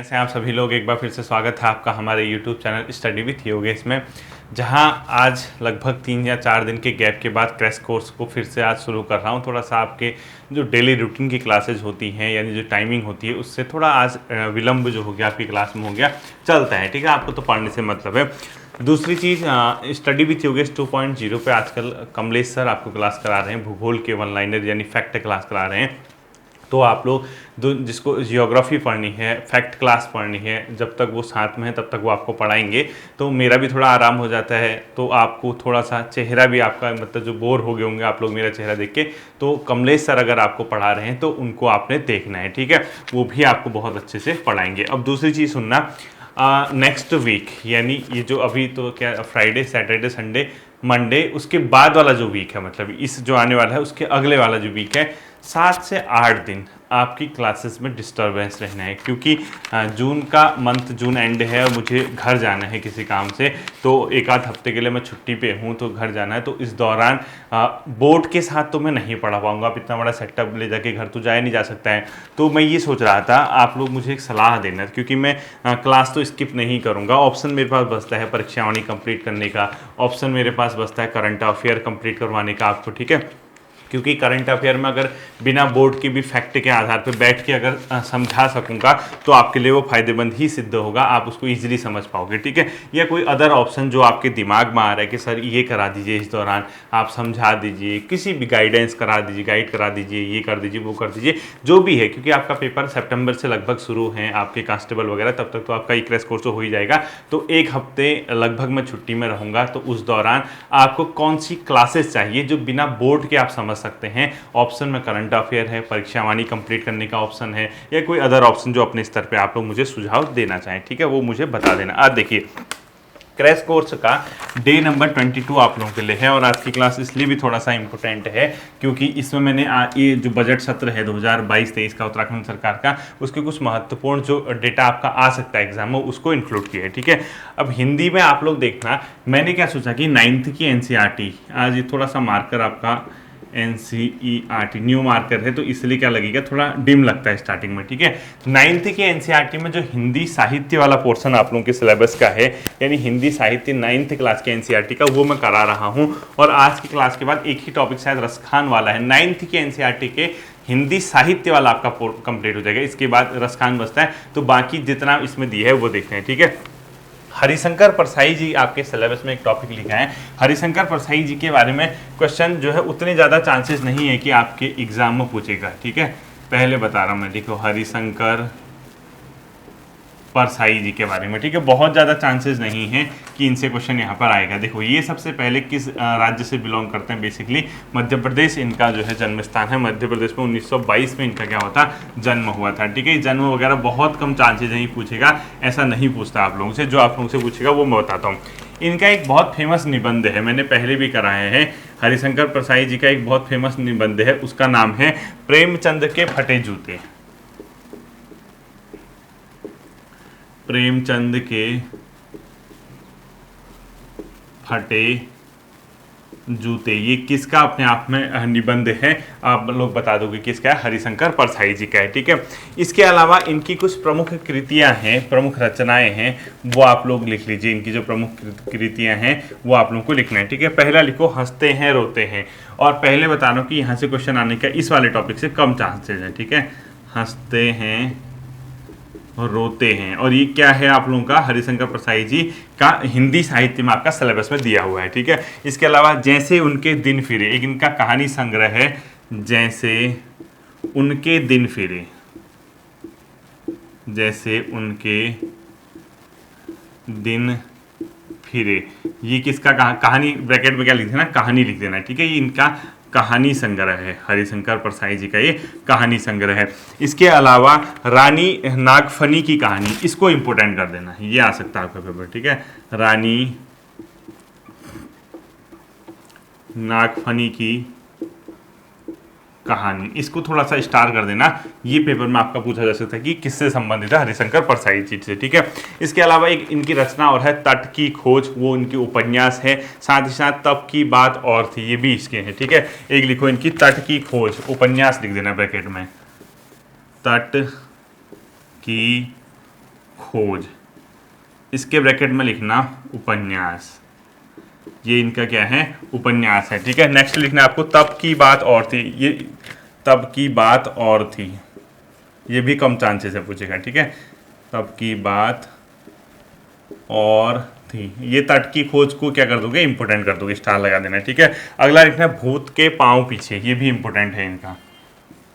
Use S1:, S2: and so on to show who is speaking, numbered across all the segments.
S1: से आप सभी लोग एक बार फिर से स्वागत है आपका हमारे YouTube channel study with Yogesh में, जहां आज लगभग 3 या 4 दिन के गैप के बाद क्रैश कोर्स को फिर से आज शुरू कर रहा हूं। थोड़ा सा आपके जो डेली रूटीन की क्लासेज होती हैं यानी जो टाइमिंग होती है उससे थोड़ा आज विलम्ब जो हो गया आपकी क्लास में हो गया, चलता है, ठीक है। आपको तो पढ़ने से मतलब है। दूसरी चीज़, स्टडी विथ योगेश 2.0 पे आजकल कमलेश सर आपको क्लास करा रहे हैं, भूगोल के वन लाइनर यानी फैक्ट क्लास करा रहे हैं। तो आप लोग जिसको जियोग्राफी पढ़नी है, फैक्ट क्लास पढ़नी है, जब तक वो साथ में है तब तक वो आपको पढ़ाएंगे, तो मेरा भी थोड़ा आराम हो जाता है। तो आपको थोड़ा सा चेहरा भी आपका, मतलब जो बोर हो गए होंगे आप लोग मेरा चेहरा देख के, तो कमलेश सर अगर आपको पढ़ा रहे हैं तो उनको आपने देखना है, ठीक है। वो भी आपको बहुत अच्छे से पढ़ाएंगे। अब दूसरी चीज़ सुनना, नेक्स्ट वीक यानी ये जो अभी तो क्या फ्राइडे सैटरडे संडे मंडे, उसके बाद वाला जो वीक है, मतलब इस जो आने वाला है उसके अगले वाला जो वीक है, 7 से 8 दिन आपकी क्लासेस में डिस्टरबेंस रहना है, क्योंकि जून का मंथ, जून एंड है और मुझे घर जाना है किसी काम से, तो एक आध हफ्ते के लिए मैं छुट्टी पे हूँ, तो घर जाना है। तो इस दौरान बोर्ड के साथ तो मैं नहीं पढ़ा पाऊँगा, आप इतना बड़ा सेटअप ले जाके घर तो जाया नहीं जा सकता है। तो मैं ये सोच रहा था आप लोग मुझे एक सलाह देना, क्योंकि मैं क्लास तो स्किप नहीं करूँगा। ऑप्शन मेरे पास बचता है परीक्षावाणी कंप्लीट करने का, ऑप्शन मेरे पास बचता है करंट अफेयर कंप्लीट करवाने का आपको, ठीक है। क्योंकि करंट अफेयर में अगर बिना बोर्ड के भी फैक्ट के आधार पर बैठ के अगर समझा सकूंगा तो आपके लिए वो फायदेमंद ही सिद्ध होगा, आप उसको इजीली समझ पाओगे, ठीक है। या कोई अदर ऑप्शन जो आपके दिमाग में आ रहा है कि सर ये करा दीजिए, इस दौरान आप समझा दीजिए, किसी भी गाइडेंस करा दीजिए, गाइड करा दीजिए, ये कर दीजिए, वो कर दीजिए, जो भी है, क्योंकि आपका पेपर सितंबर से लगभग शुरू है आपके कांस्टेबल वगैरह, तब तक तो आपका ई क्रैश कोर्स हो ही जाएगा। तो 1 हफ्ते लगभग मैं छुट्टी में रहूँगा, तो उस दौरान आपको कौन सी क्लासेस चाहिए जो बिना बोर्ड के आप समझ सकते हैं। ऑप्शन में करंट अफेयर है, परीक्षावाणी कंप्लीट करने का ऑप्शन है, या कोई अदर ऑप्शन जो अपने स्तर पे आप लोग मुझे सुझाव देना चाहें, ठीक है, वो मुझे बता देना। आज देखिए क्रैश कोर्स का डे नंबर 22 आप लोगों के लिए है, और आज की क्लास इसलिए भी थोड़ा सा इंपॉर्टेंट है क्योंकि इसमें मैंने ये जो बजट सत्र है 2022-23 का उत्तराखंड सरकार का, उसके कुछ महत्वपूर्ण जो डेटा आपका आ सकता है एग्जाम में, उसको इंक्लूड किया है, ठीक है। अब हिंदी में आप लोग देखना, मैंने क्या सोचा कि 9th की NCERT, आज ये थोड़ा सा मार्कर आपका NCERT न्यू मार्कर है, तो इसलिए क्या लगेगा, थोड़ा डिम लगता है स्टार्टिंग में, ठीक है। 9th के NCERT में जो हिंदी साहित्य वाला पोर्शन आप लोगों के सिलेबस का है, यानी हिंदी साहित्य 9th क्लास के NCERT का, वो मैं करा रहा हूँ। और आज की क्लास के बाद एक ही टॉपिक शायद रसखान वाला है, 9th के NCERT के हिंदी साहित्य वाला आपका कंप्लीट हो जाएगा, इसके बाद रसखान बचता है। तो बाकी जितना इसमें दिया है वो देखते हैं, ठीक है। हरिशंकर परसाई जी आपके सिलेबस में एक टॉपिक लिखा है। हरिशंकर परसाई जी के बारे में क्वेश्चन जो है उतने ज़्यादा चांसेस नहीं है कि आपके एग्जाम में पूछेगा, ठीक है। पहले बता रहा हूँ मैं, देखो हरिशंकर परसाई जी के बारे में, ठीक है, बहुत ज़्यादा चांसेस नहीं है कि इनसे क्वेश्चन यहाँ पर आएगा। देखो ये सबसे पहले किस राज्य से बिलोंग करते हैं, बेसिकली मध्य प्रदेश इनका जो है जन्म स्थान है। मध्य प्रदेश में 1922 में इनका क्या हुआ था, जन्म हुआ था, ठीक है। जन्म वगैरह बहुत कम चांसेज नहीं पूछेगा, ऐसा नहीं पूछता आप लोगों से। जो आप लोगों से पूछेगा वो मैं बताता हूँ। इनका एक बहुत फेमस निबंध है, मैंने पहले भी कराए हैं। हरिशंकर परसाई जी का एक बहुत फेमस निबंध है, उसका नाम है प्रेमचंद के फटे जूते। प्रेमचंद के फटे जूते, ये किसका अपने आप में निबंध है, आप लोग बता दोगे किसका है, हरिशंकर परसाई जी का है, ठीक है। इसके अलावा इनकी कुछ प्रमुख कृतियां हैं, प्रमुख रचनाएं हैं, वो आप लोग लिख लीजिए। इनकी जो प्रमुख कृतियां हैं वो आप लोगों को लिखना है, ठीक है। पहला लिखो हंसते हैं रोते हैं, और पहले बता रहा हूँ कि यहाँ से क्वेश्चन आने का इस वाले टॉपिक से कम चांसेज है, ठीक है। हंसते हैं रोते हैं, और ये क्या है आप लोगों का, हरिशंकर परसाई जी का हिंदी साहित्य में आपका सिलेबस में दिया हुआ है, ठीक है। इसके अलावा जैसे उनके दिन फिरे, एक इनका कहानी संग्रह है, जैसे उनके दिन फिरे, जैसे उनके दिन फिरे, ये किसका कहानी, ब्रैकेट में क्या लिख देना, कहानी लिख देना, ठीक है। ये इनका कहानी संग्रह है, हरिशंकर परसाई जी का ये कहानी संग्रह है। इसके अलावा रानी नागफनी की कहानी, इसको इंपोर्टेंट कर देना, ये आ सकता है आपका पेपर, ठीक है। रानी नागफनी की कहानी, इसको थोड़ा सा स्टार कर देना, ये पेपर में आपका पूछा जा सकता है कि किससे संबंधित है, हरिशंकर परसाई जी से, ठीक है। इसके अलावा एक इनकी रचना और है तट की खोज, वो इनकी उपन्यास है। साथ ही साथ तब की बात और थी, ये भी इसके हैं, ठीक है। एक लिखो इनकी तट की खोज, उपन्यास लिख देना ब्रैकेट में, तट की खोज, इसके ब्रैकेट में लिखना उपन्यास। ये इनका क्या है, उपन्यास है। ठीक है, नेक्स्ट लिखना आपको तब की बात और थी। ये तब की बात और थी, ये भी कम चांसेस है पूछेगा। ठीक है, तब की बात और थी, ये तट की खोज को क्या कर दोगे, इंपोर्टेंट कर दोगे, स्टार लगा देना। ठीक है, अगला लिखना है भूत के पांव पीछे, ये भी इंपोर्टेंट है इनका।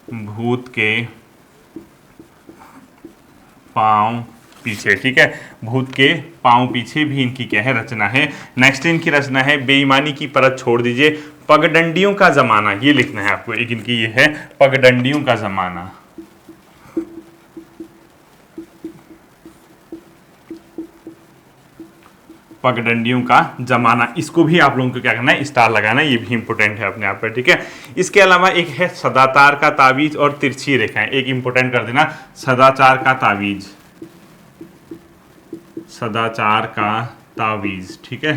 S1: भूत के पांव पीछे। ठीक है, भूत के पांव पीछे भी इनकी क्या है, रचना है। नेक्स्ट इनकी रचना है बेईमानी की परत छोड़ दीजिए, पगडंडियों का जमाना, ये लिखना है आपको। एक इनकी ये है पगडंडियों का जमाना। पगडंडियों का जमाना, इसको भी आप लोगों को क्या करना है, स्टार लगाना है, ये भी इंपोर्टेंट है अपने आप पर। ठीक है, इसके अलावा एक है सदाचार का तावीज और तिरछी रेखाएं, एक इंपोर्टेंट कर देना, सदाचार का तावीज, सदाचार का तावीज। ठीक है,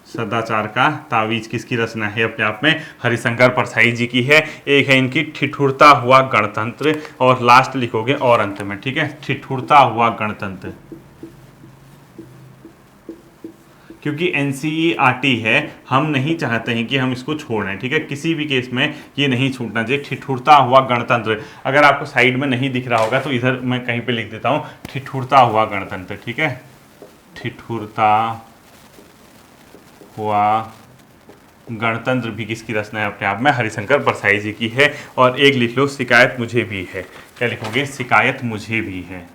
S1: सदाचार का तावीज किसकी रचना है, अपने आप में हरिशंकर परसाई जी की है। एक है इनकी ठिठुरता हुआ गणतंत्र, और लास्ट लिखोगे और अंत में। ठीक है, ठिठुरता हुआ गणतंत्र, क्योंकि एनसीईआरटी है, हम नहीं चाहते हैं कि हम इसको छोड़ें। ठीक है, किसी भी केस में ये नहीं छूटना चाहिए। ठिठुरता हुआ गणतंत्र, अगर आपको साइड में नहीं दिख रहा होगा तो इधर मैं कहीं पे लिख देता हूँ, ठिठुरता हुआ गणतंत्र। ठीक है, ठिठुरता हुआ गणतंत्र भी किसकी रचना है, अपने आप में हरिशंकर परसाई जी की है। और एक लिख लो, शिकायत मुझे भी है, क्या लिखोगे, शिकायत मुझे भी है।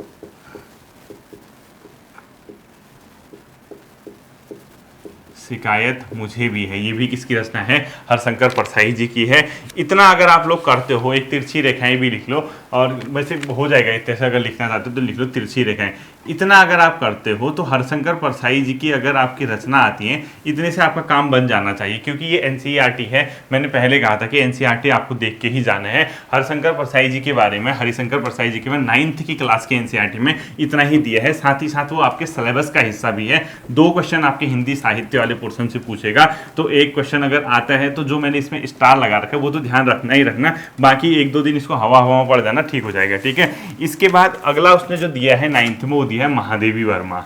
S1: शिकायत मुझे भी है, ये भी किसकी रचना है, हरिशंकर परसाई जी की है। इतना अगर आप लोग करते हो, एक तिरछी रेखाएं भी लिख लो, और वैसे हो जाएगा इतने से, अगर लिखना चाहते हो तो लिख लो तिरछी रेखाएं। इतना अगर आप करते हो तो हरिशंकर परसाई जी की अगर आपकी रचना आती है, इतने से आपका काम बन जाना चाहिए, क्योंकि ये एनसीईआरटी है। मैंने पहले कहा था कि एनसीईआरटी आपको देख के ही जाना है। हरिशंकर परसाई जी के बारे में, हरिशंकर परसाई जी के में 9th की क्लास के एनसीईआरटी में इतना ही दिया है, साथ ही साथ वो आपके सिलेबस का हिस्सा भी है। 2 क्वेश्चन आपके हिंदी साहित्य वाले पोर्शन से पूछेगा, तो एक क्वेश्चन अगर आता है तो जो मैंने इसमें स्टार लगा रखा है वो तो ध्यान रखना ही रखना, बाकी 1-2 दिन इसको हवा हवा में पड़ जाना, ठीक हो जाएगा। ठीक है, इसके बाद अगला उसने जो दिया है 9th में, वो दिया है महादेवी वर्मा,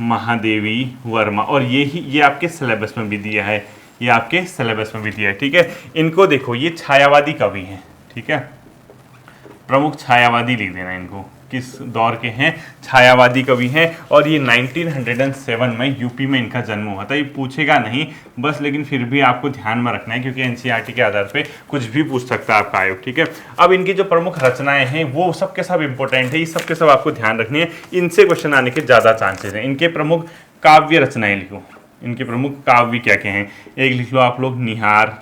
S1: महादेवी वर्मा, और ये आपके सिलेबस में भी दिया है, ये आपके सिलेबस में भी दिया है। ठीक है, इनको देखो, ये छायावादी कवि हैं। ठीक है, प्रमुख छायावादी लिख देना इनको, किस दौर के हैं, छायावादी कवि हैं। और ये 1907 में यूपी में इनका जन्म हुआ था। ये पूछेगा नहीं बस, लेकिन फिर भी आपको ध्यान में रखना है, क्योंकि एनसीईआरटी के आधार पे कुछ भी पूछ सकता है आपका आयोग। ठीक है, अब इनकी जो प्रमुख रचनाएं हैं वो सब के सब इंपॉर्टेंट है, ये सब के सब आपको ध्यान रखनी है, इनसे क्वेश्चन आने के ज़्यादा चांसेस हैं। इनके प्रमुख काव्य रचनाएं लिखो, इनके प्रमुख काव्य क्या क्या हैं, एक लिख लो आप लोग निहार,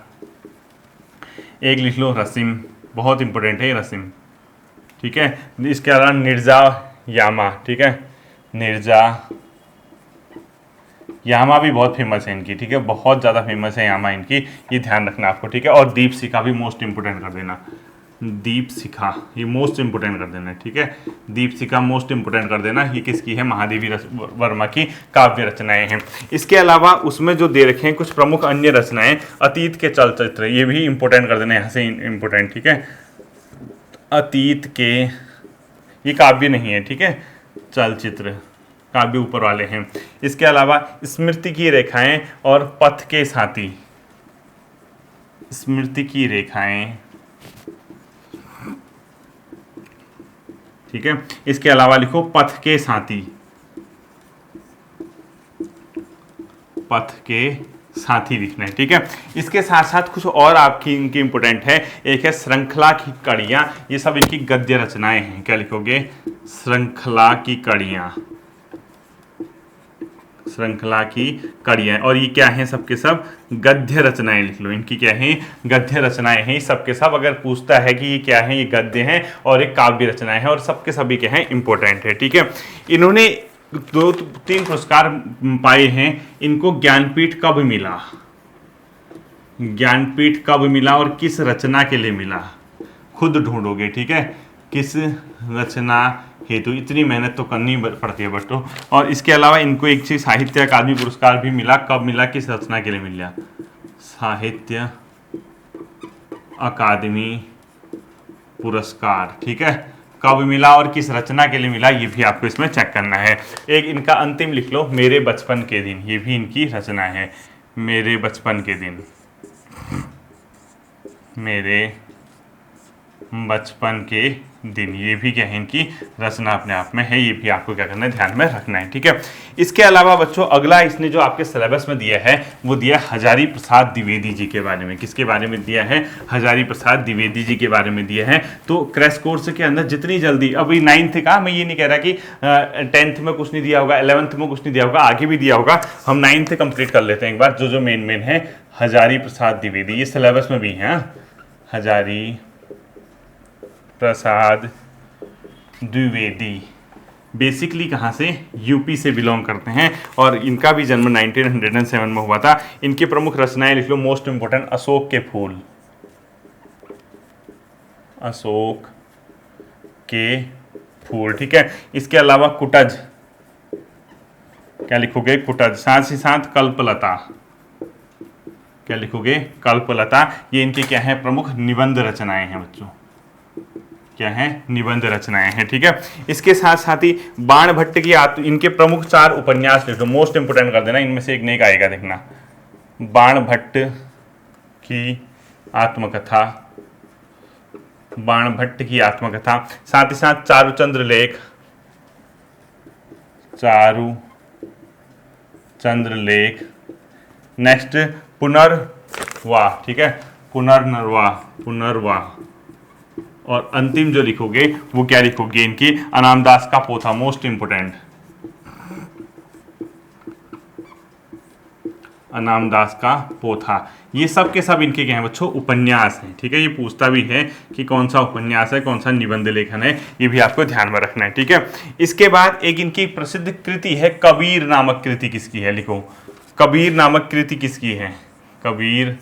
S1: एक लिख लो रसिम, बहुत इंपॉर्टेंट है रसिम। ठीक है, इसके अलावा निर्जा यामा। ठीक है, निर्जा यामा भी बहुत फेमस है इनकी। ठीक है, बहुत ज़्यादा फेमस है यामा इनकी, ये ध्यान रखना आपको। ठीक है, और दीप शिखा भी मोस्ट इंपोर्टेंट कर देना, दीप शिखा ये मोस्ट इंपोर्टेंट कर देना। ठीक है, दीप शिखा मोस्ट इंपोर्टेंट कर देना, ये किसकी है, महादेवी वर्मा की काव्य रचनाएं हैं। इसके अलावा उसमें जो दे रखे हैं कुछ प्रमुख अन्य रचनाएं, अतीत के चलचित्र, ये भी इंपोर्टेंट कर देना, यहाँ से इंपोर्टेंट। ठीक है, अतीत के, ये काव्य नहीं है। ठीक है, चलचित्र काव्य ऊपर वाले हैं। इसके अलावा स्मृति की रेखाएं और पथ के साथी, स्मृति की रेखाएं। ठीक है, इसके अलावा लिखो पथ के साथी, पथ के साथी लिखना है। ठीक है, इसके साथ साथ कुछ और आपकी इनकी इंपोर्टेंट है, एक है श्रृंखला की कड़ियां, ये सब इनकी गद्य रचनाएं हैं। क्या लिखोगे, श्रृंखला की कड़ियां, श्रृंखला की कड़ियां, और ये क्या है, सबके सब गद्य रचनाएं लिख लो, इनकी क्या है, गद्य रचनाएं हैं सबके सब। अगर पूछता है कि ये क्या है, ये गद्य हैं और एक काव्य रचनाएं हैं, और सबके सभी क्या है, इंपॉर्टेंट है। ठीक है, इन्होंने 2-3 पुरस्कार पाए हैं। इनको ज्ञानपीठ कब मिला, ज्ञानपीठ कब मिला और किस रचना के लिए मिला, खुद ढूंढोगे। ठीक है, किस रचना हेतु, इतनी मेहनत तो करनी पड़ती है बच्चों। और इसके अलावा इनको एक चीज साहित्य अकादमी पुरस्कार भी मिला, कब मिला, किस रचना के लिए मिला, साहित्य अकादमी पुरस्कार। ठीक है, कब मिला और किस रचना के लिए मिला, ये भी आपको इसमें चेक करना है। एक इनका अंतिम लिख लो, मेरे बचपन के दिन, ये भी इनकी रचना है। मेरे बचपन के दिन, मेरे बचपन के दिन, ये भी क्या है इनकी रचना अपने आप में है। ये भी आपको क्या करना है, ध्यान में रखना है, ठीक है। इसके अलावा बच्चों अगला इसने जो आपके सिलेबस में दिया है वो दिया हजारी प्रसाद द्विवेदी जी के बारे में। किसके बारे में दिया है, हजारी प्रसाद द्विवेदी जी के बारे में दिया है। तो क्रैश कोर्स के अंदर जितनी जल्दी, अभी 9th का, मैं ये नहीं कह रहा कि 10th में कुछ नहीं दिया होगा, 11th में कुछ नहीं दिया होगा, आगे भी दिया होगा, हम 9th कंप्लीट कर लेते हैं एक बार। जो मेन है हजारी प्रसाद द्विवेदी, ये सिलेबस में भी है, हजारी प्रसाद द्विवेदी बेसिकली कहाँ से, यूपी से बिलोंग करते हैं और इनका भी जन्म 1907 में हुआ था। इनकी प्रमुख रचनाएं लिख लो, मोस्ट इंपोर्टेंट अशोक के फूल, अशोक के फूल, ठीक है। इसके अलावा कुटज, क्या लिखोगे, कुटज, साथ ही साथ कल्पलता, क्या लिखोगे, कल्पलता। ये इनके क्या है, प्रमुख निबंध रचनाएं हैं बच्चों, क्या है, निबंध रचनाएं हैं, ठीक है। इसके साथ साथ ही बाण भट्ट की इनके प्रमुख 4 उपन्यास लिख लो, मोस्ट इंपोर्टेंट कर देना, इनमें से एक नहीं आएगा, देखना। बाण भट्ट की आत्मकथा, बाण भट्ट की आत्मकथा, साथ ही साथ चारुचंद्र लेख, चारुचंद्र लेख। नेक्स्ट पुनर्वाह, ठीक है, पुनर्वाह। और अंतिम जो लिखोगे वो क्या लिखोगे, इनकी अनामदास का पोथा, मोस्ट इंपोर्टेंट, अनामदास का पोथा। ये सब के सब इनके क्या है बच्चों, उपन्यास हैं, ठीक है। ये पूछता भी है कि कौन सा उपन्यास है, कौन सा निबंध लेखन है, ये भी आपको ध्यान में रखना है, ठीक है। इसके बाद एक इनकी प्रसिद्ध कृति है, कबीर नामक कृति किसकी है, लिखो, कबीर नामक कृति किसकी है, कबीर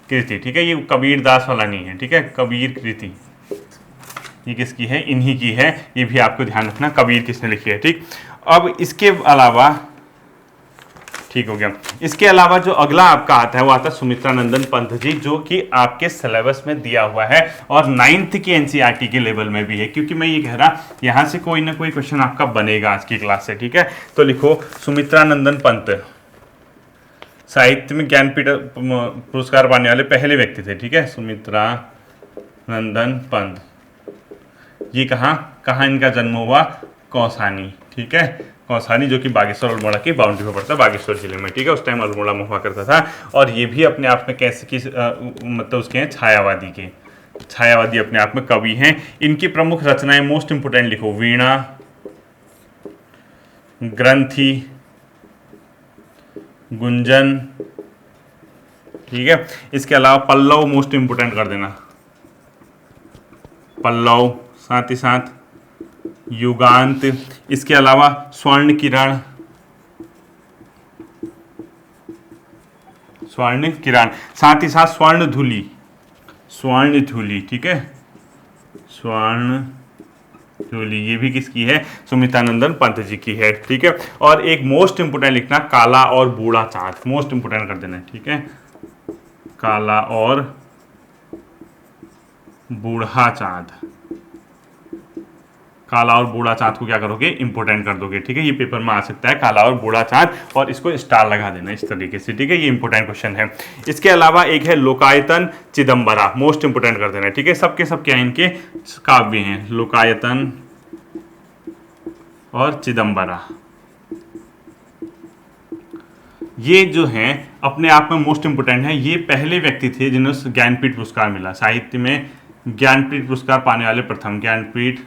S1: कृति, ठीक है। ये कबीर दास वाला नहीं है, ठीक है, कबीर कृति ये किसकी है, इन्हीं की है, ये भी आपको ध्यान रखना, कबीर किसने लिखी है, ठीक। अब इसके अलावा, ठीक हो गया, इसके अलावा जो अगला आपका आता है वो आता है सुमित्रानंदन पंत जी, जो कि आपके सिलेबस में दिया हुआ है और 9th की एनसीईआरटी के लेवल में भी है, क्योंकि मैं ये कह रहा यहाँ से कोई ना कोई क्वेश्चन आपका बनेगा आज की क्लास से, ठीक है। तो लिखो सुमित्रानंदन पंत, साहित्य में ज्ञानपीठ पुरस्कार पाने वाले पहले व्यक्ति थे, ठीक है, सुमित्रानंदन पंत। ये कहाँ इनका जन्म हुआ, कौसानी, ठीक है, कौसानी, जो कि बागेश्वर अल्मोड़ा की बाउंड्री पर पड़ता है, बागेश्वर जिले में, ठीक है। उस टाइम अल्मोड़ा में हुआ करता था। और ये भी अपने आप में कैसे की मतलब उसके हैं, छायावादी अपने आप में कवि हैं। इनकी प्रमुख रचनाएं, मोस्ट इंपोर्टेंट लिखो, वीणा, ग्रंथि, गुंजन, ठीक है। इसके अलावा पल्लव, मोस्ट इंपोर्टेंट कर देना, पल्लव, साथ ही साथ युगांत। इसके अलावा स्वर्ण किरण, साथ ही साथ स्वर्ण धूलि, ठीक है, स्वर्ण धूलि, ये भी किसकी है, सुमित्रानंदन पंत जी की है, ठीक है। और एक मोस्ट इंपोर्टेंट लिखना, काला और बूढ़ा चांद, मोस्ट इंपोर्टेंट कर देना, ठीक है, काला और बूढ़ा चांद, काला और बूढ़ा चांद को क्या करोगे, इंपोर्टेंट कर दोगे, ठीक है। ये पेपर में आ सकता है, काला और बूढ़ा चांद, और इसको स्टार लगा देना इस तरीके से, ठीक है। ये इंपोर्टेंट क्वेश्चन है। इसके अलावा एक है लोकायतन चिदम्बरा, मोस्ट इंपोर्टेंट कर देना, ठीक है। सबके सब क्या है, इनके काव्य हैं, लोकायतन और चिदम्बरा। ये जो हैं अपने आप में मोस्ट इंपोर्टेंट है। ये पहले व्यक्ति थे जिन्हें ज्ञानपीठ पुरस्कार मिला, साहित्य में ज्ञानपीठ पुरस्कार पाने वाले प्रथम, ज्ञानपीठ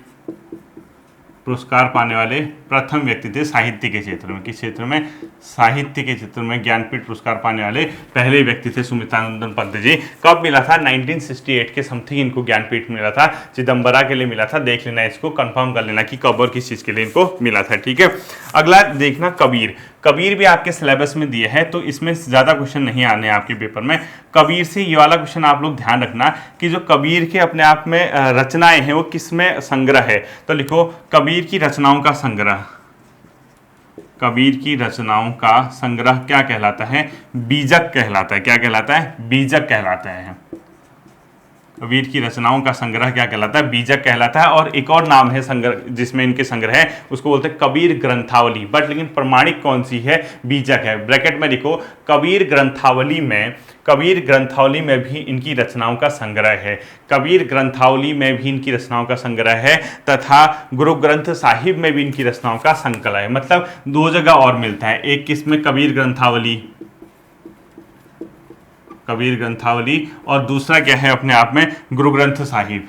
S1: पुरस्कार पाने वाले प्रथम व्यक्ति थे साहित्य के क्षेत्र में। किस क्षेत्र में, साहित्य के क्षेत्र में ज्ञानपीठ पुरस्कार पाने वाले पहले व्यक्ति थे सुमित्रानंदन पंत जी। कब मिला था, 1968 के समथिंग इनको ज्ञानपीठ मिला था, चिदम्बरा के लिए मिला था। देख लेना, इसको कंफर्म कर लेना कि कब और किस चीज़ के लिए इनको मिला था, ठीक है। अगला देखना कबीर, कबीर भी आपके सिलेबस में दिए है, तो इसमें ज़्यादा क्वेश्चन नहीं आने आपके पेपर में। कबीर से ये वाला क्वेश्चन आप लोग ध्यान रखना कि जो कबीर के अपने आप में रचनाएं हैं वो किस में संग्रह है। तो लिखो कबीर की रचनाओं का संग्रह, कबीर की रचनाओं का संग्रह क्या कहलाता है, बीजक कहलाता है। क्या कहलाता है, बीजक कहलाता है। वीर की रचनाओं का संग्रह क्या कहलाता है? बीजक कहलाता है। और एक और नाम है संग्रह जिसमें इनके संग्रह है, उसको बोलते हैं कबीर ग्रंथावली। बट लेकिन प्रमाणिक कौन सी है? बीजक है। ब्रैकेट में लिखो कबीर ग्रंथावली में, कबीर ग्रंथावली में भी इनकी रचनाओं का संग्रह है। कबीर ग्रंथावली में भी इनकी रचनाओं का संग्रह है तथा गुरु ग्रंथ साहिब में भी इनकी रचनाओं का संकलन है। मतलब दो जगह और मिलता है, एक किसमें? कबीर ग्रंथावली, कबीर ग्रंथावली, और दूसरा क्या है अपने आप में? गुरु ग्रंथ साहिब,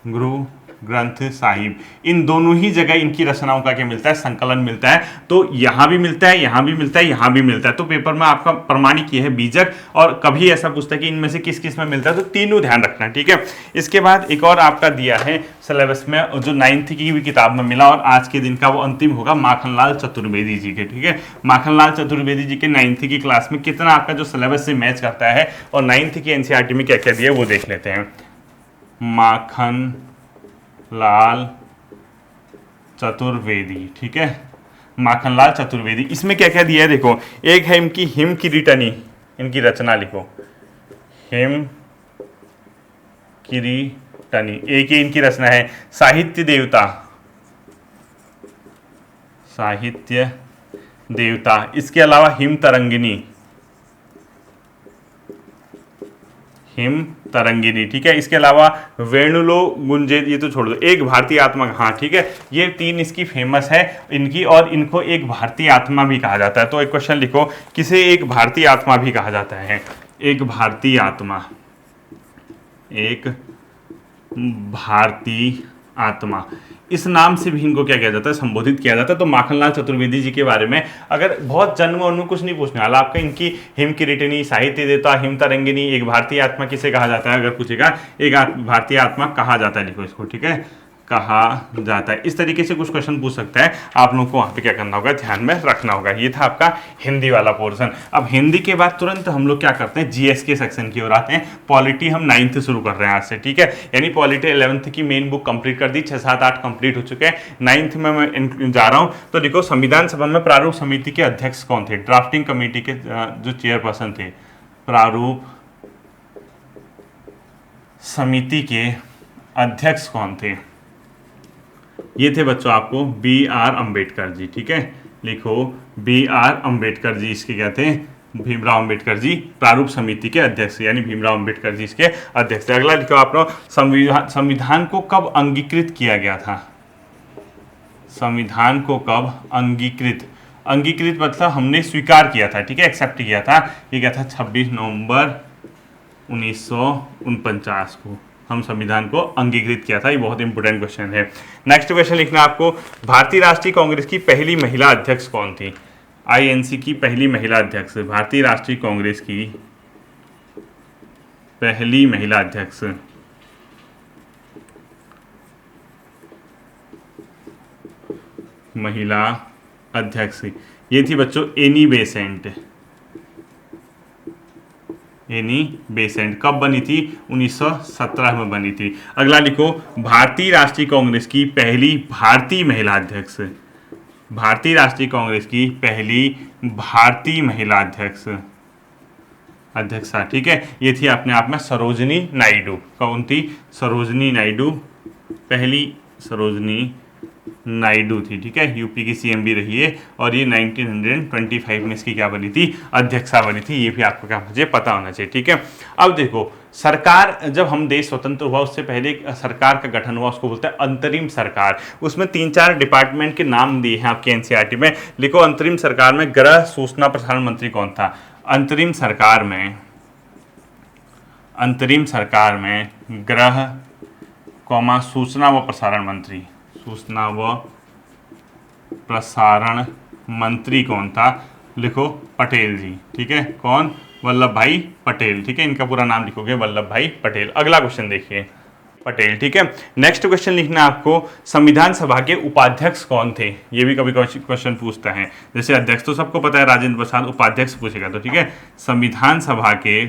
S1: गुरु ग्रंथ साहिब। इन दोनों ही जगह इनकी रचनाओं का क्या मिलता है? संकलन मिलता है। तो यहां भी मिलता है, यहां भी मिलता है, यहां भी मिलता है। तो पेपर में आपका प्रमाणिक ये है बीजक, और कभी ऐसा पूछता है कि इनमें से किस किस में मिलता है, तो तीनों ध्यान रखना, ठीक है। इसके बाद एक और आपका दिया है सिलेबस में, जो 9th की भी किताब में मिला, और आज के दिन का वो अंतिम होगा, माखनलाल चतुर्वेदी जी के, ठीक है। माखनलाल चतुर्वेदी जी के 9th की क्लास में कितना आपका जो सिलेबस से मैच करता है, और 9th की एनसीईआरटी में क्या क्या दिया वो देख लेते हैं। माखन लाल चतुर्वेदी, ठीक है, माखनलाल चतुर्वेदी। इसमें क्या क्या दिया है देखो, एक है इनकी हिम किरीटनी, इनकी रचना लिखो, हिम किरीटनी। एक ही इनकी रचना है साहित्य देवता, साहित्य देवता। इसके अलावा हिम तरंगिनी, हिम तरंगिनी, ठीक है। इसके अलावा वेणुलो गुंजे, ये तो छोड़ दो, एक भारतीय आत्मा, हाँ ठीक है। ये तीन इसकी फेमस है इनकी, और इनको एक भारतीय आत्मा भी कहा जाता है। तो एक क्वेश्चन लिखो, किसे एक भारतीय आत्मा भी कहा जाता है? एक भारतीय आत्मा, एक भारतीय आत्मा, इस नाम से भी इनको क्या किया जाता है? संबोधित किया जाता है। तो माखनलाल चतुर्वेदी जी के बारे में अगर बहुत जन्म उन्होंने कुछ नहीं पूछने वाला आपका, इनकी हिम किरीटनी, साहित्य देवता, हिम तरंगिनी, एक भारतीय आत्मा किसे कहा जाता है? अगर पूछेगा एक भारतीय आत्मा कहा जाता है, लिखो इसको, ठीक है, कहा जाता है। इस तरीके से कुछ क्वेश्चन पूछ सकता है, आप लोगों को वहाँ पे क्या करना होगा? ध्यान में रखना होगा। ये था आपका हिंदी वाला पोर्शन। अब हिंदी के बाद तुरंत हम लोग क्या करते हैं? जीएस के सेक्शन की ओर आते हैं। पॉलिटी हम 9th शुरू कर रहे हैं आज से, ठीक है। यानी पॉलिटी 11th की मेन बुक कंप्लीट कर दी, 6, 7, 8 कंप्लीट हो चुके हैं। 9th में मैं जा रहा हूँ। तो देखो, संविधान सभा में प्रारूप समिति के अध्यक्ष कौन थे? ड्राफ्टिंग कमेटी के जो चेयरपर्सन थे, प्रारूप समिति के अध्यक्ष कौन थे? ये थे बच्चों आपको BR अम्बेडकर जी, ठीक है। लिखो BR अम्बेडकर जी, इसके क्या थे? भीमराव अम्बेडकर जी प्रारूप समिति के अध्यक्ष, यानी भीमराव अम्बेडकर जी इसके अध्यक्ष थे। अगला लिखो आप लोग, संविधान को कब अंगीकृत किया गया था? संविधान को कब अंगीकृत, अंगीकृत मतलब हमने स्वीकार किया था, ठीक है, एक्सेप्ट किया था। ये क्या था? 26 नवंबर 1949 को हम संविधान को अंगीकृत किया था। ये बहुत इंपोर्टेंट क्वेश्चन है। नेक्स्ट क्वेश्चन लिखना आपको, भारतीय राष्ट्रीय कांग्रेस की पहली महिला अध्यक्ष कौन थी? INC की पहली महिला अध्यक्ष, भारतीय राष्ट्रीय कांग्रेस की पहली महिला अध्यक्ष, महिला अध्यक्ष ये थी बच्चों एनी बेसेंट। एनी बेसेंट कब बनी थी? 1917 में बनी थी। अगला लिखो, भारतीय राष्ट्रीय कांग्रेस की पहली भारतीय महिला अध्यक्ष, भारतीय राष्ट्रीय कांग्रेस की पहली भारतीय महिला अध्यक्ष, अध्यक्षा, ठीक है। ये थी अपने आप में सरोजनी नायडू। कौन थी? सरोजनी नायडू, पहली सरोजनी नायडू थी, ठीक है। यूपी की CM भी रही है, और ये 1925 में इसकी क्या बनी थी? अध्यक्षा बनी थी। ये भी आपको क्या मुझे पता होना चाहिए, ठीक है। अब देखो, सरकार, जब हम देश स्वतंत्र हुआ उससे पहले सरकार का गठन हुआ, उसको बोलते हैं अंतरिम सरकार। उसमें 3-4 डिपार्टमेंट के नाम दिए हैं आपके NCERT में। लिखो, अंतरिम सरकार में गृह सूचना प्रसारण मंत्री कौन था? अंतरिम सरकार में, अंतरिम सरकार में गृह सूचना व प्रसारण मंत्री, सूचना व प्रसारण मंत्री कौन था? लिखो पटेल जी, ठीक है। कौन? वल्लभ भाई पटेल, ठीक है। इनका पूरा नाम लिखोगे वल्लभ भाई पटेल। अगला क्वेश्चन देखिए, पटेल, ठीक है। नेक्स्ट क्वेश्चन लिखना आपको, संविधान सभा के उपाध्यक्ष कौन थे? ये भी कभी क्वेश्चन पूछता है। जैसे अध्यक्ष तो सबको पता है राजेंद्र प्रसाद, उपाध्यक्ष पूछेगा तो, ठीक है। संविधान सभा के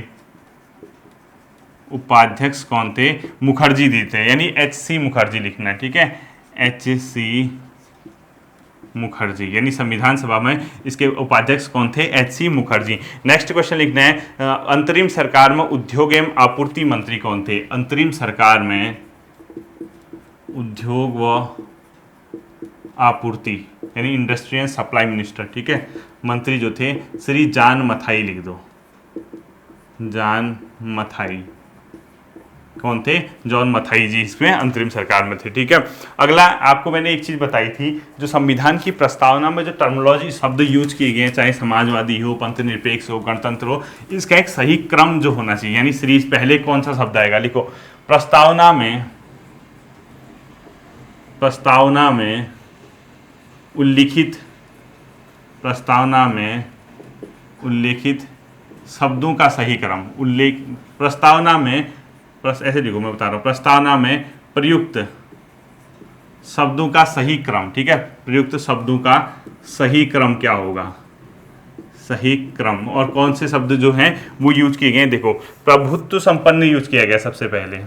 S1: उपाध्यक्ष कौन थे? मुखर्जी जी थे, यानी HC मुखर्जी लिखना है, ठीक है। HC मुखर्जी, यानी संविधान सभा में इसके उपाध्यक्ष कौन थे? एच.सी. मुखर्जी। नेक्स्ट क्वेश्चन लिखना है, अंतरिम सरकार में उद्योग एवं आपूर्ति मंत्री कौन थे? अंतरिम सरकार में उद्योग व आपूर्ति यानी इंडस्ट्री एंड सप्लाई मिनिस्टर, ठीक है, मंत्री जो थे श्री जॉन मथाई, लिख दो जॉन मथाई। कौन थे? जॉन मथाई जी इसमें अंतरिम सरकार में थे, ठीक है। अगला आपको मैंने एक चीज़ बताई थी, जो संविधान की प्रस्तावना में जो टर्मिनोलॉजी शब्द यूज किए गए हैं, चाहे समाजवादी हो, पंथ निरपेक्ष हो, गणतंत्र हो, इसका एक सही क्रम जो होना चाहिए, यानी सीरीज पहले कौन सा शब्द आएगा, लिखो प्रस्तावना में उल्लेखित शब्दों का सही क्रम, प्रस्तावना में ऐसे लिखो, मैं बता रहा हूँ, प्रस्तावना में प्रयुक्त शब्दों का सही क्रम, ठीक है, प्रयुक्त शब्दों का सही क्रम क्या होगा? सही क्रम। और कौन से शब्द जो हैं वो यूज किए गए? देखो, प्रभुत्व संपन्न यूज किया गया सबसे पहले,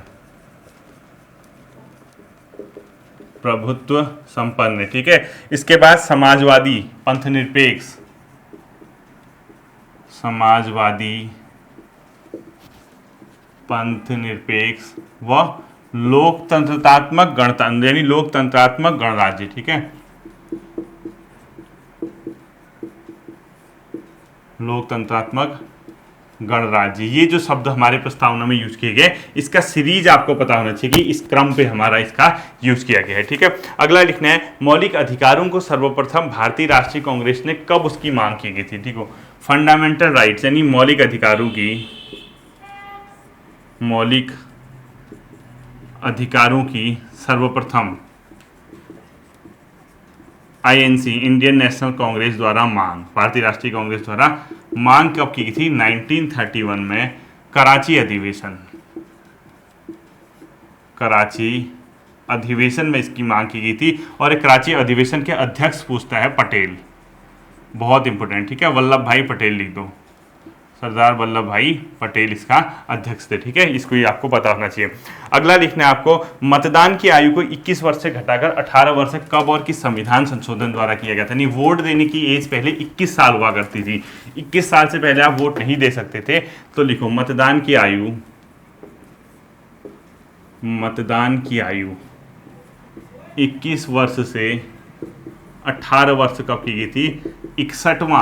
S1: प्रभुत्व संपन्न, ठीक है। इसके बाद समाजवादी, पंथ निरपेक्ष, समाजवादी, पंथ निरपेक्ष व लोकतंत्रात्मक गणतंत्र यानी लोकतंत्रात्मक गणराज्य, ठीक है, लोकतंत्रात्मक गणराज्य। ये जो शब्द हमारे प्रस्तावना में यूज किए गए, इसका सीरीज आपको पता होना चाहिए कि इस क्रम पे हमारा इसका यूज किया गया है, ठीक है। अगला लिखना है, मौलिक अधिकारों को सर्वप्रथम भारतीय राष्ट्रीय कांग्रेस ने कब उसकी मांग की गई थी? ठीक हो, फंडामेंटल राइट्स यानी मौलिक अधिकारों की सर्वप्रथम INC इंडियन नेशनल कांग्रेस द्वारा मांग, भारतीय राष्ट्रीय कांग्रेस द्वारा मांग कब की गई थी? 1931 में कराची अधिवेशन में इसकी मांग की गई थी। और एक कराची अधिवेशन के अध्यक्ष पूछता है पटेल, बहुत इंपॉर्टेंट, ठीक है, वल्लभ भाई पटेल लिख दो, सरदार वल्लभ भाई पटेल इसका अध्यक्ष थे, ठीक है, इसको ये आपको पता होना चाहिए। अगला लिखना है आपको, मतदान की आयु को 21 वर्ष से घटाकर 18 वर्ष कब और किस संविधान संशोधन द्वारा किया गया था? नहीं, वोट देने की एज पहले 21 साल हुआ करती थी, 21 साल से पहले आप वोट नहीं दे सकते थे। तो लिखो, मतदान की आयु 21 वर्ष से 18 वर्ष कब की गई थी? 61वां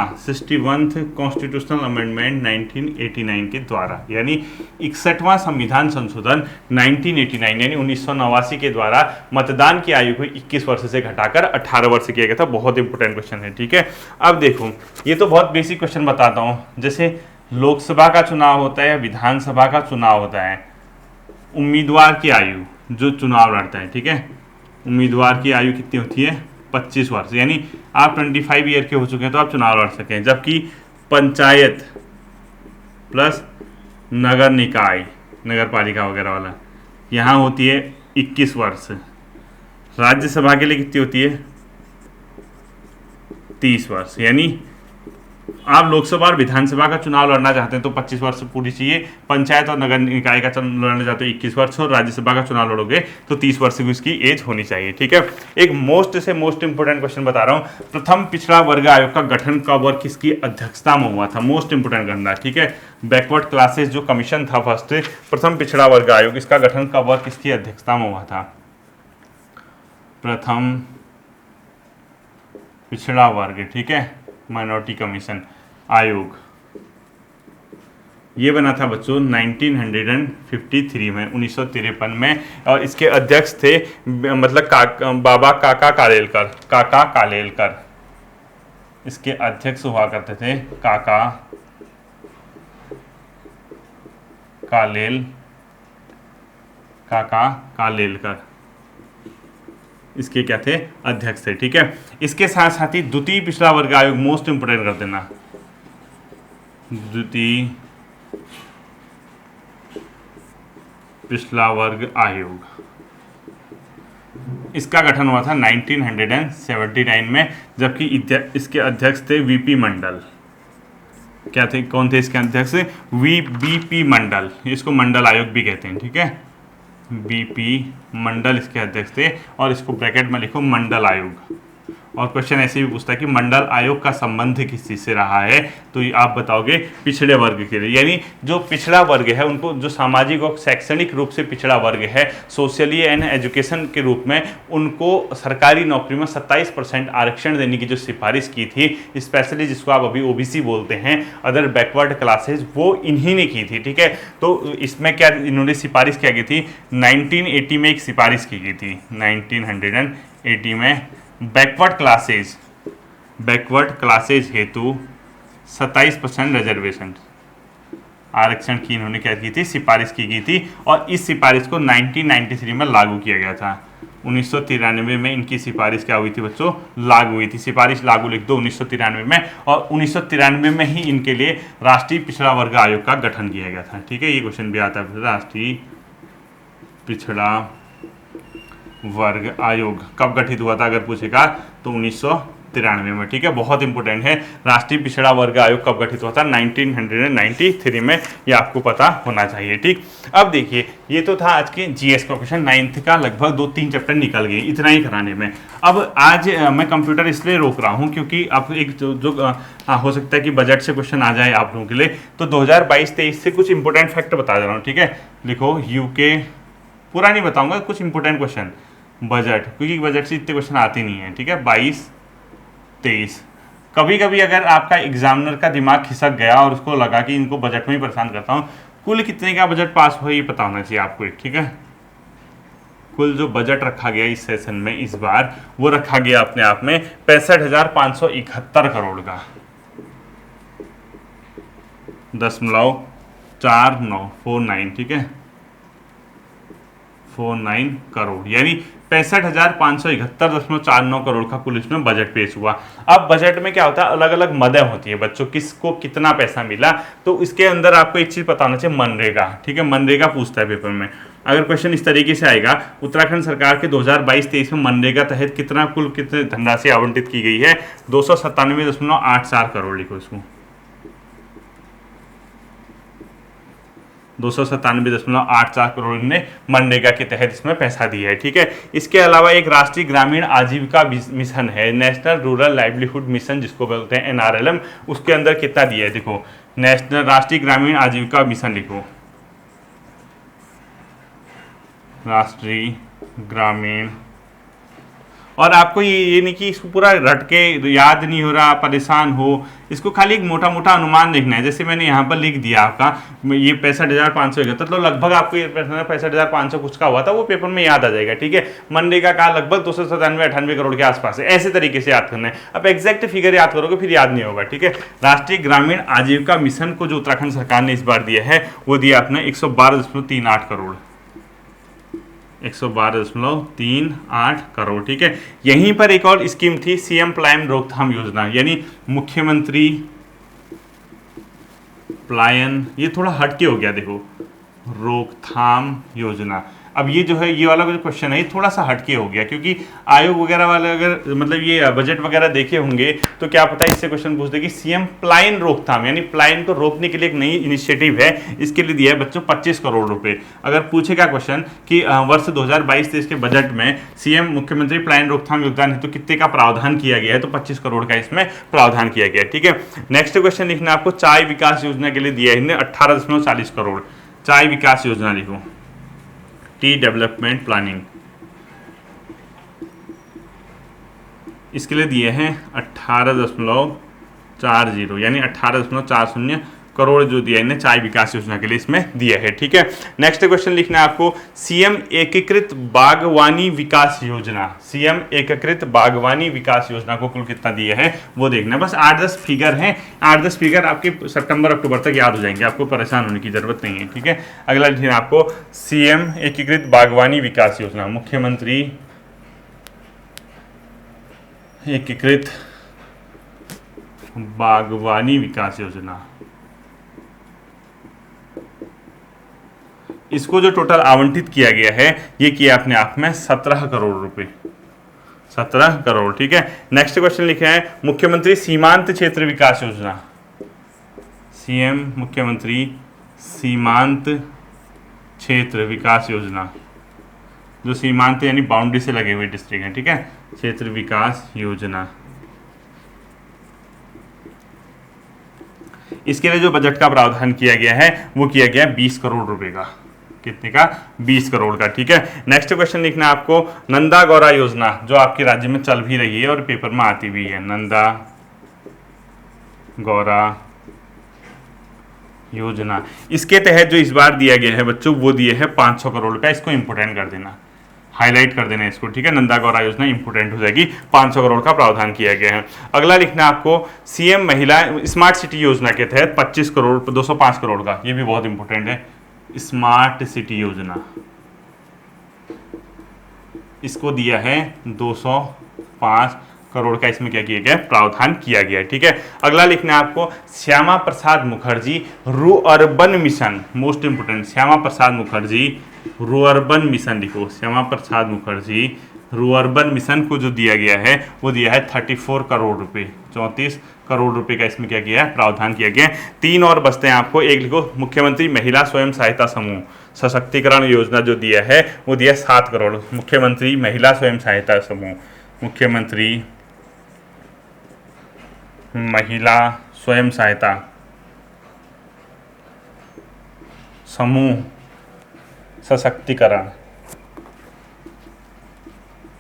S1: कॉन्स्टिट्यूशनल अमेंडमेंट 1989 के द्वारा, यानी 61वां संविधान संशोधन 1989 यानी 1989 के द्वारा मतदान की आयु को 21 वर्ष से घटाकर 18 वर्ष किया गया था। बहुत इंपॉर्टेंट क्वेश्चन है, ठीक है। अब देखो, ये तो बहुत बेसिक क्वेश्चन बताता हूँ, जैसे लोकसभा का चुनाव होता है या विधानसभा का चुनाव होता है, उम्मीदवार की आयु जो चुनाव लड़ता है, ठीक है, उम्मीदवार की आयु कितनी होती है? 25 वर्ष, यानी आप 25 ईयर के हो चुके हैं तो आप चुनाव लड़ सकें। जबकि पंचायत प्लस नगर निकाय, नगर पालिका वगैरह वाला, यहाँ होती है 21 वर्ष। राज्यसभा के लिए कितनी होती है? 30 वर्ष। यानी आप लोकसभा और विधानसभा का चुनाव लड़ना चाहते हैं तो 25 वर्ष पूरी चाहिए, पंचायत और नगर निकाय का चुनाव लड़ना चाहते हो 21 वर्ष, और राज्यसभा का चुनाव लड़ोगे तो 30 वर्ष की उसकी एज होनी चाहिए, ठीक है। एक मोस्ट इंपोर्टेंट क्वेश्चन बता रहा हूँ, प्रथम पिछड़ा वर्ग आयोग का गठन कब और किसकी अध्यक्षता में हुआ था? मोस्ट इंपोर्टेंट गणना, ठीक है। बैकवर्ड क्लासेस जो कमीशन था फर्स्ट, प्रथम पिछड़ा वर्ग आयोग, इसका गठन कब और किसकी अध्यक्षता में हुआ था? प्रथम पिछड़ा वर्ग, ठीक है, माइनॉरिटी कमीशन आयोग, ये बना था बच्चों 1953 में, 1953 में। और इसके अध्यक्ष थे मतलब बाबा काका कालेलकर, इसके अध्यक्ष हुआ करते थे काका कालेलकर, इसके क्या थे? अध्यक्ष थे, ठीक है। इसके साथ साथ ही द्वितीय पिछड़ा वर्ग आयोग, मोस्ट इंपोर्टेंट कर देना, द्वितीय पिछड़ा वर्ग आयोग, इसका गठन हुआ था 1979 में, जबकि इसके अध्यक्ष थे वीपी मंडल। क्या थे, कौन थे इसके अध्यक्ष? वीपी मंडल, इसको मंडल आयोग भी कहते हैं, ठीक है, वीपी मंडल इसके अध्यक्ष थे। और इसको ब्रैकेट में लिखो मंडल आयोग, और क्वेश्चन ऐसे भी पूछता है कि मंडल आयोग का संबंध किस चीज से रहा है, तो आप बताओगे पिछड़े वर्ग के लिए, यानी जो पिछड़ा वर्ग है उनको, जो सामाजिक और शैक्षणिक रूप से पिछड़ा वर्ग है, सोशली एंड एजुकेशन के रूप में उनको सरकारी नौकरी में 27% आरक्षण देने की जो सिफारिश की थी, स्पेशली जिसको आप अभी ओबीसी बोलते हैं, अदर बैकवर्ड क्लासेज, वो इन्हीं ने की थी। ठीक है, तो इसमें क्या इन्होंने सिफारिश क्या की थी, 1980 में एक सिफारिश की गई थी, 1980 में बैकवर्ड क्लासेज हेतु 27% रिजर्वेशन आरक्षण की इन्होंने क्या की थी, सिफारिश की गई थी, और इस सिफारिश को 1993 में लागू किया गया था। 1993 में इनकी सिफारिश क्या हुई थी बच्चों, लागू हुई थी। सिफारिश लागू लिख दो 1993 में, और 1993 में ही इनके लिए राष्ट्रीय पिछड़ा वर्ग आयोग का गठन किया गया था। ठीक है, ये क्वेश्चन भी आता है, राष्ट्रीय पिछड़ा वर्ग आयोग कब गठित हुआ था अगर पूछेगा तो 1993 में। ठीक है, बहुत इंपॉर्टेंट है, राष्ट्रीय पिछड़ा वर्ग आयोग कब गठित हुआ था, 1993 में, ये आपको पता होना चाहिए। ठीक, अब देखिए ये तो था आज के जीएस का क्वेश्चन, 9th का लगभग 2-3 चैप्टर निकल गए इतना ही कराने में। अब आज मैं कंप्यूटर इसलिए रोक रहा हूँ क्योंकि अब एक जो हो सकता है कि बजट से क्वेश्चन आ जाए आप लोगों के लिए, तो 2022-23 से कुछ इंपॉर्टेंट फैक्ट बता दे रहा हूँ। ठीक है, लिखो यूके, पूरा नहीं बताऊंगा, कुछ इंपॉर्टेंट क्वेश्चन बजट, क्योंकि बजट से इतने क्वेश्चन आते नहीं है। ठीक है, 22-23 कभी कभी अगर आपका एग्जामिनर का दिमाग खिसक गया और उसको लगा कि इनको बजट में ही परेशान करता हूँ, कुल कितने का बजट पास हुआ ये पता होना चाहिए आपको। ठीक है, कुल जो बजट रखा गया इस सेशन में इस बार, वो रखा गया अपने आप में 65,571 करोड़ का, 0.4949। ठीक है, 49 करोड़, यानी 65,571.49 करोड़ का कुल इसमें बजट पेश हुआ। अब बजट में क्या होता है, अलग अलग मदें होती है बच्चों, किसको कितना पैसा मिला, तो इसके अंदर आपको एक चीज पता होना चाहिए, मनरेगा। ठीक है, मनरेगा पूछता है पेपर में, अगर क्वेश्चन इस तरीके से आएगा, उत्तराखंड सरकार के 2022-23 में मनरेगा तहत कितना कुल कितने धनराशि आवंटित की गई है, 297.84 करोड़, लिखो इसको 297.84 करोड़ ने मनरेगा के तहत इसमें पैसा दिया है। ठीक है, इसके अलावा एक राष्ट्रीय ग्रामीण आजीविका मिशन है, नेशनल रूरल लाइवलीहुड मिशन जिसको बोलते हैं NRLM, उसके अंदर कितना दिया है, देखो नेशनल राष्ट्रीय ग्रामीण आजीविका मिशन, लिखो राष्ट्रीय ग्रामीण, और आपको ये नहीं कि इसको पूरा रट के याद नहीं हो रहा, परेशान हो, इसको खाली एक मोटा मोटा अनुमान देखना है। जैसे मैंने यहाँ पर लिख दिया आपका ये 65,571, तो लगभग आपको ये 65,500 कुछ का हुआ था, वो पेपर में याद आ जाएगा। ठीक है, मनरेगा का लगभग 297-98 करोड़ के आसपास है, ऐसे तरीके से याद करना है। अब एग्जैक्ट फिगर याद करोगे फिर याद नहीं होगा। ठीक है, राष्ट्रीय ग्रामीण आजीविका मिशन को जो उत्तराखंड सरकार ने इस बार दिया है, वो दिया आपने 112.38 करोड़, 112.38 करोड़। ठीक है, यहीं पर एक और स्कीम थी, सीएम प्लायन रोकथाम योजना, यानी मुख्यमंत्री प्लायन, ये थोड़ा हटके हो गया, देखो रोकथाम योजना। अब ये जो है, ये वाला जो क्वेश्चन है, ये थोड़ा सा हटके हो गया, क्योंकि आयोग वगैरह वाले अगर मतलब ये बजट वगैरह देखे होंगे तो क्या पता इससे क्वेश्चन पूछ दे कि सीएम प्लायन रोकथाम, यानी प्लायन को रोकने के लिए एक नई इनिशिएटिव है, इसके लिए दिया है बच्चों 25 करोड़ रुपए। अगर पूछेगा क्वेश्चन कि वर्ष 2022-23 के बजट में सीएम मुख्यमंत्री प्लायन रोकथाम योगदान हेतु कितने का प्रावधान किया गया है, तो 25 करोड़ का इसमें प्रावधान किया गया है। ठीक है, नेक्स्ट क्वेश्चन लिखना आपको, चाय विकास योजना के लिए दिया है 18.40 करोड़, चाय विकास योजना लिखो, टी डेवलपमेंट प्लानिंग, इसके लिए दिए हैं 18.40, यानी 18.40 करोड़ जो दिया इन्हें चाय विकास योजना के लिए इसमें दिया है। ठीक है, नेक्स्ट क्वेश्चन लिखना है आपको, सीएम एकीकृत बागवानी विकास योजना, सीएम एकीकृत बागवानी विकास योजना को कुल कितना दिया है वो देखना है। बस 8-10 फिगर हैं, 8-10 फिगर आपके सितंबर अक्टूबर तक याद हो जाएंगे, आपको परेशान होने की जरूरत नहीं है। ठीक है, अगला लिखना आपको, सीएम एकीकृत बागवानी विकास योजना, मुख्यमंत्री एकीकृत बागवानी विकास योजना, इसको जो टोटल आवंटित किया गया है ये किया अपने आप में 17 करोड़ रुपए, 17 करोड़। ठीक है, नेक्स्ट क्वेश्चन लिखे हैं, मुख्यमंत्री सीमांत क्षेत्र विकास योजना, सीएम मुख्यमंत्री सीमांत क्षेत्र विकास योजना, जो सीमांत यानी बाउंड्री से लगे हुए डिस्ट्रिक्ट हैं, ठीक है, क्षेत्र विकास योजना। इसके लिए जो बजट का प्रावधान किया गया है वो किया गया 20 करोड़ रुपए का। कितने का? 20 करोड़ का, ठीक है। नेक्स्ट क्वेश्चन लिखना है आपको, नंदा गौरा योजना जो आपके राज्य में चल भी रही है और पेपर में आती भी है। नंदा गौरा योजना, इसके तहत जो इस बार दिया गया है बच्चों वो दिए है 500 करोड़ रुपया। इसको इंपोर्टेंट कर देना, हाईलाइट कर देना इसको, ठीक है। नंदा गौरा योजना इंपोर्टेंट हो जाएगी, 500 करोड़ का प्रावधान किया गया है। अगला लिखना है आपको, सीएम महिला स्मार्ट सिटी योजना के तहत 25 करोड़ 205 करोड़ का, ये भी बहुत इंपॉर्टेंट है, स्मार्ट सिटी योजना, इसको दिया है 205 करोड़ का। इसमें क्या किया गया? प्रावधान किया गया, ठीक है। अगला लिखना है आपको, Shyama Prasad Mukherjee rurban mission, most important, Shyama Prasad Mukherjee rurban mission लिखो। श्यामा प्रसाद मुखर्जी रूअर्बन मिशन को जो दिया गया है वो दिया है 34 करोड़ रुपए, 34 करोड़ रुपए का इसमें क्या किया है? प्रावधान किया गया है। 3 और बचते हैं आपको, एक लिखो, मुख्यमंत्री महिला स्वयं सहायता समूह सशक्तिकरण योजना जो दिया है वो दिया 7 करोड़। मुख्यमंत्री महिला स्वयं सहायता समूह, मुख्यमंत्री महिला स्वयं सहायता समूह सशक्तिकरण,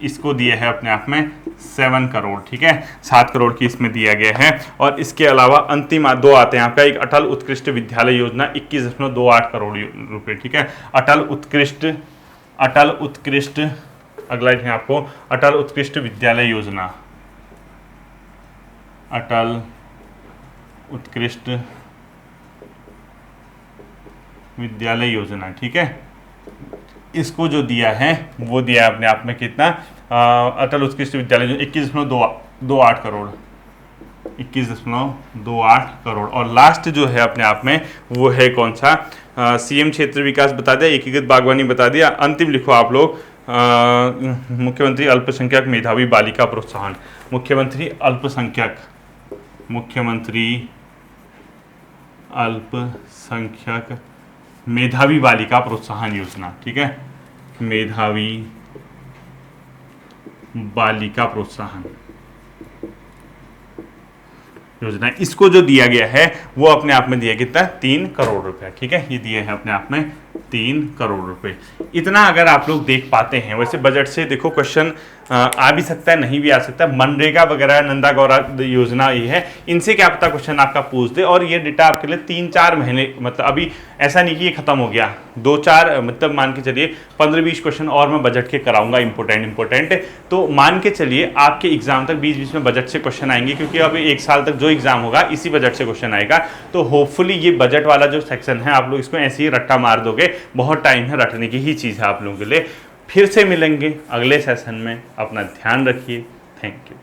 S1: इसको दिया है अपने आप में 7 करोड़, ठीक है, 7 करोड़ की इसमें दिया गया है। और इसके अलावा अंतिम 2 आते हैं आपका, एक अटल उत्कृष्ट विद्यालय योजना 21.28 करोड़ रुपए, ठीक है। अटल उत्कृष्ट, अगला है आपको अटल उत्कृष्ट विद्यालय योजना, अटल उत्कृष्ट विद्यालय योजना, ठीक है। इसको जो दिया है वो दिया अपने आप में कितना? अटल उत्कृष्ट विद्यालय जो 21.28 करोड़, 21.28 करोड़। और लास्ट जो है अपने आप में वो है कौन सा? सीएम क्षेत्र विकास बता दिया, एकीकृत बागवानी बता दिया। अंतिम लिखो आप लोग, मुख्यमंत्री अल्पसंख्यक मेधावी बालिका प्रोत्साहन, मुख्यमंत्री अल्पसंख्यक मेधावी बालिका प्रोत्साहन योजना, ठीक है, मेधावी बालिका प्रोत्साहन योजना। इसको जो दिया गया है वो अपने आप में दिया कितना? 3 करोड़ रुपया, ठीक है, ये दिए हैं अपने आप में 3 करोड़ रुपए। इतना अगर आप लोग देख पाते हैं, वैसे बजट से देखो क्वेश्चन आ भी सकता है, नहीं भी आ सकता। मनरेगा वगैरह, नंदा गौरा योजना ये है, इनसे क्या पता क्वेश्चन आपका पूछ दे। और ये डेटा आपके लिए 3-4 महीने, मतलब अभी ऐसा नहीं कि ये खत्म हो गया, 2-4 मतलब मान के चलिए 15-20 क्वेश्चन और मैं बजट के कराऊंगा इंपॉर्टेंट। तो मान के चलिए आपके एग्जाम तक बीच में बजट से क्वेश्चन आएंगे, क्योंकि अभी 1 साल तक जो एग्जाम होगा इसी बजट से क्वेश्चन आएगा। तो होपफुली ये बजट वाला जो सेक्शन है आप लोग इसको ऐसे ही रट्टा मार दोगे, बहुत टाइम है, रटने की ही चीज़ है आप लोगों के लिए। फिर से मिलेंगे अगले सेशन में, अपना ध्यान रखिए, थैंक यू।